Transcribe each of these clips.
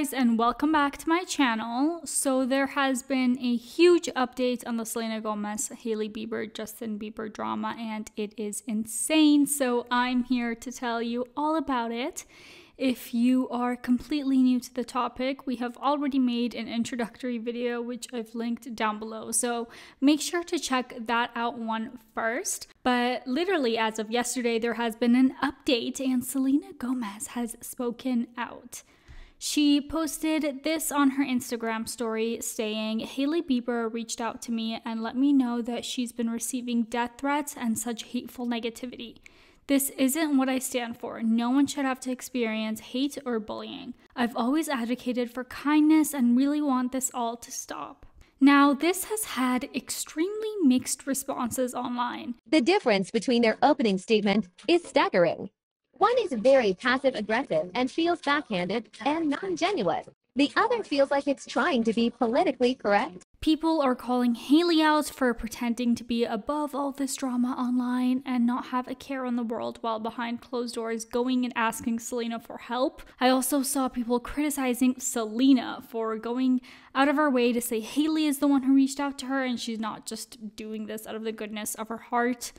guys, and welcome back to my channel. So there has been a huge update on the Selena Gomez, Hailey Bieber, Justin Bieber drama, and it is insane. So I'm here to tell you all about it. If you are completely new to the topic, we have already made an introductory video, which I've linked down below. So make sure to check that out one first. But literally as of yesterday, there has been an update and Selena Gomez has spoken out. She posted this on her Instagram story saying, Hailey Bieber reached out to me and let me know that she's been receiving death threats and such hateful negativity. This isn't what I stand for. No one should have to experience hate or bullying. I've always advocated for kindness and really want this all to stop. Now, this has had extremely mixed responses online. The difference between their opening statement is staggering. One is very passive-aggressive and feels backhanded and non-genuine. The other feels like it's trying to be politically correct. People are calling Hailey out for pretending to be above all this drama online and not have a care in the world while behind closed doors going and asking Selena for help. I also saw people criticizing Selena for going out of her way to say Hailey is the one who reached out to her and she's not just doing this out of the goodness of her heart.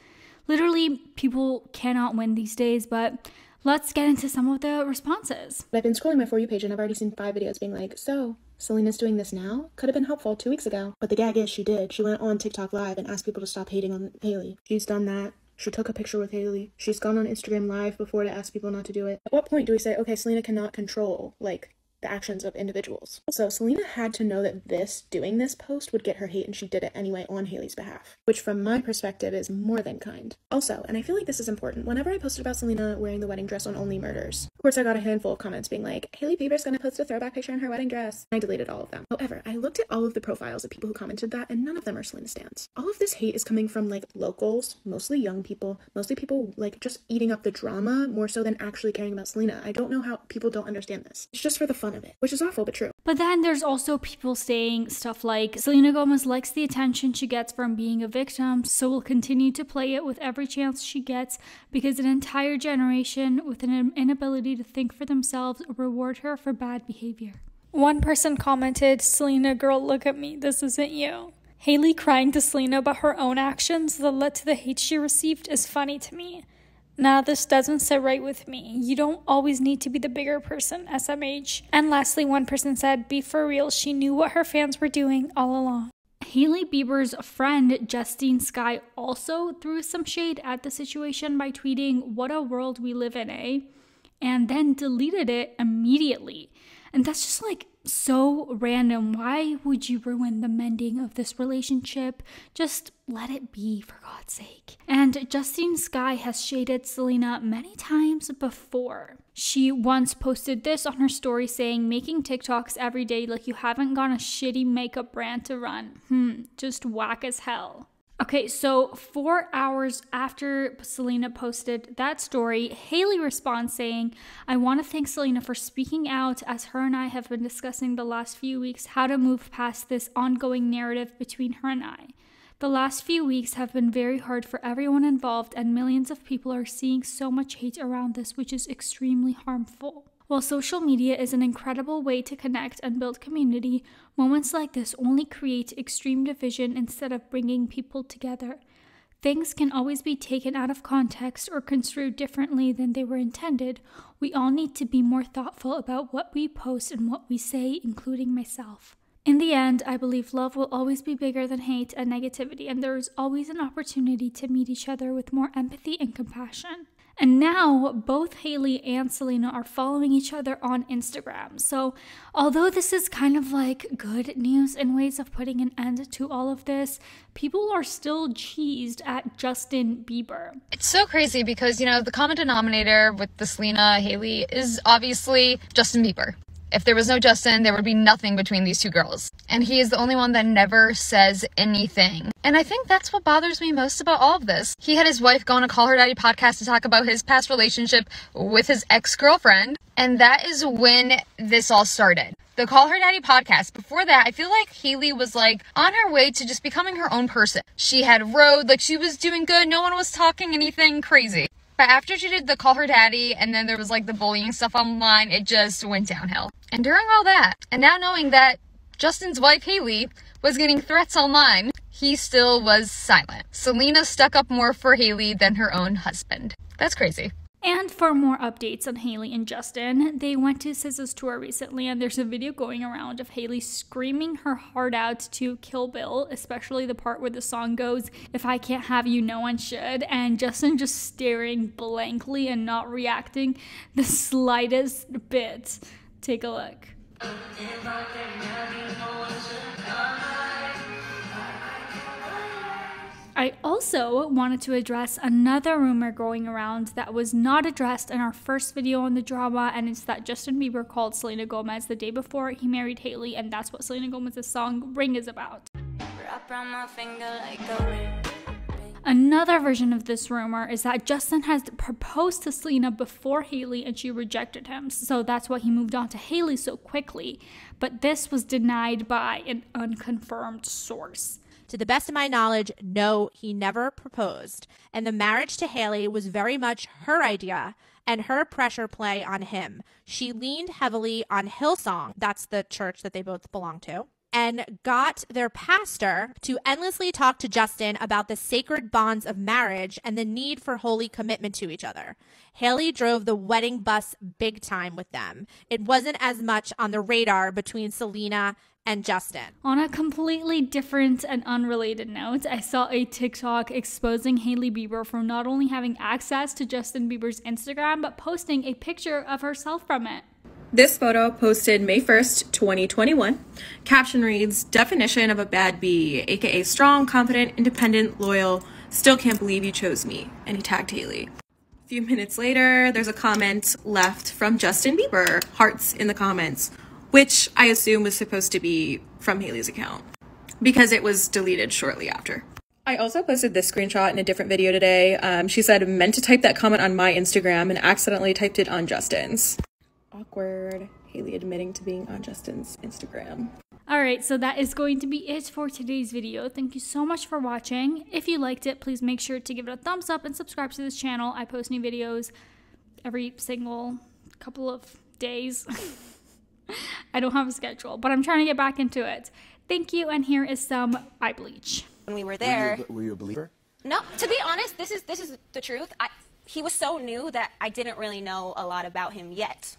Literally, people cannot win these days, but let's get into some of the responses. I've been scrolling my For You page and I've already seen 5 videos being like, so Selena's doing this now? Could have been helpful 2 weeks ago. But the gag is she did. She went on TikTok Live and asked people to stop hating on Hailey. She's done that. She took a picture with Hailey. She's gone on Instagram Live before to ask people not to do it. At what point do we say, okay, Selena cannot control, like, the actions of individuals? So Selena had to know that doing this post would get her hate, and she did it anyway on Hailey's behalf, which from my perspective is more than kind. Also, and I feel like this is important, whenever I posted about Selena wearing the wedding dress on Only Murders, of course I got a handful of comments being like, Hailey Bieber's gonna post a throwback picture in her wedding dress. I deleted all of them. However, I looked at all of the profiles of people who commented that, and none of them are Selena stans. All of this hate is coming from like locals, mostly young people, mostly people like just eating up the drama more so than actually caring about Selena. I don't know how people don't understand this. It's just for the fun of it, which is awful but true. But then there's also people saying stuff like, Selena Gomez likes the attention she gets from being a victim, so will continue to play it with every chance she gets because an entire generation with an inability to think for themselves reward her for bad behavior. One person commented, Selena girl, look at me, this isn't you. Hailey crying to Selena about her own actions that led to the hate she received is funny to me. Nah, this doesn't sit right with me. You don't always need to be the bigger person, SMH. And lastly, one person said, be for real, she knew what her fans were doing all along. Hailey Bieber's friend, Justine Skye, also threw some shade at the situation by tweeting, what a world we live in, eh? And then deleted it immediately. And that's just like so random. Why would you ruin the mending of this relationship? Just let it be, for God's sake. And Justine Skye has shaded Selena many times before. She once posted this on her story saying, making TikToks every day like you haven't got a shitty makeup brand to run. Just whack as hell. Okay, so 4 hours after Selena posted that story, Hailey responds saying, I want to thank Selena for speaking out as her and I have been discussing the last few weeks how to move past this ongoing narrative between her and I. The last few weeks have been very hard for everyone involved and millions of people are seeing so much hate around this, which is extremely harmful. While social media is an incredible way to connect and build community, moments like this only create extreme division instead of bringing people together. Things can always be taken out of context or construed differently than they were intended. We all need to be more thoughtful about what we post and what we say, including myself. In the end, I believe love will always be bigger than hate and negativity, and there is always an opportunity to meet each other with more empathy and compassion. And now, both Hailey and Selena are following each other on Instagram. So, although this is kind of like good news and ways of putting an end to all of this, people are still cheesed at Justin Bieber. It's so crazy because, you know, the common denominator with the Selena, Hailey is obviously Justin Bieber. If there was no Justin, there would be nothing between these two girls. And he is the only one that never says anything. And I think that's what bothers me most about all of this. He had his wife go on a Call Her Daddy podcast to talk about his past relationship with his ex-girlfriend. And that is when this all started. The Call Her Daddy podcast. Before that, I feel like Hailey was like on her way to just becoming her own person. She had rode, like she was doing good. No one was talking anything crazy. But after she did the call her daddy, and then there was like the bullying stuff online, it just went downhill. And during all that, and now knowing that Justin's wife Hailey was getting threats online, he still was silent. Selena stuck up more for Hailey than her own husband. That's crazy. And for more updates on Hailey and Justin, they went to SZA's tour recently, and there's a video going around of Hailey screaming her heart out to Kill Bill, especially the part where the song goes, "If I can't have you, no one should," and Justin just staring blankly and not reacting the slightest bit. Take a look. I also wanted to address another rumor going around that was not addressed in our first video on the drama, and it's that Justin Bieber called Selena Gomez the day before he married Hailey, and that's what Selena Gomez's song Ring is about. Another version of this rumor is that Justin has proposed to Selena before Hailey and she rejected him, so that's why he moved on to Hailey so quickly, but this was denied by an unconfirmed source. To the best of my knowledge, no, he never proposed. And the marriage to Hailey was very much her idea and her pressure play on him. She leaned heavily on Hillsong, that's the church that they both belong to, and got their pastor to endlessly talk to Justin about the sacred bonds of marriage and the need for holy commitment to each other. Hailey drove the wedding bus big time with them. It wasn't as much on the radar between Selena and Justin. On a completely different and unrelated note, I saw a TikTok exposing Hailey Bieber for not only having access to Justin Bieber's Instagram, but posting a picture of herself from it. This photo, posted May 1st, 2021, caption reads, "Definition of a bad bee, aka strong, confident, independent, loyal, still can't believe you chose me," and he tagged Hailey. A few minutes later, there's a comment left from Justin Bieber, hearts in the comments, which I assume was supposed to be from Hailey's account because it was deleted shortly after. I also posted this screenshot in a different video today. She said, "Meant to type that comment on my Instagram and accidentally typed it on Justin's." Awkward. Hailey admitting to being on Justin's Instagram. Alright, so that is going to be it for today's video. Thank you so much for watching. If you liked it, please make sure to give it a thumbs up and subscribe to this channel. I post new videos every single couple of days. I don't have a schedule, but I'm trying to get back into it. Thank you, and here is some eye bleach. When we were there, were you a believer? No, to be honest, this is the truth. He was so new that I didn't really know a lot about him yet.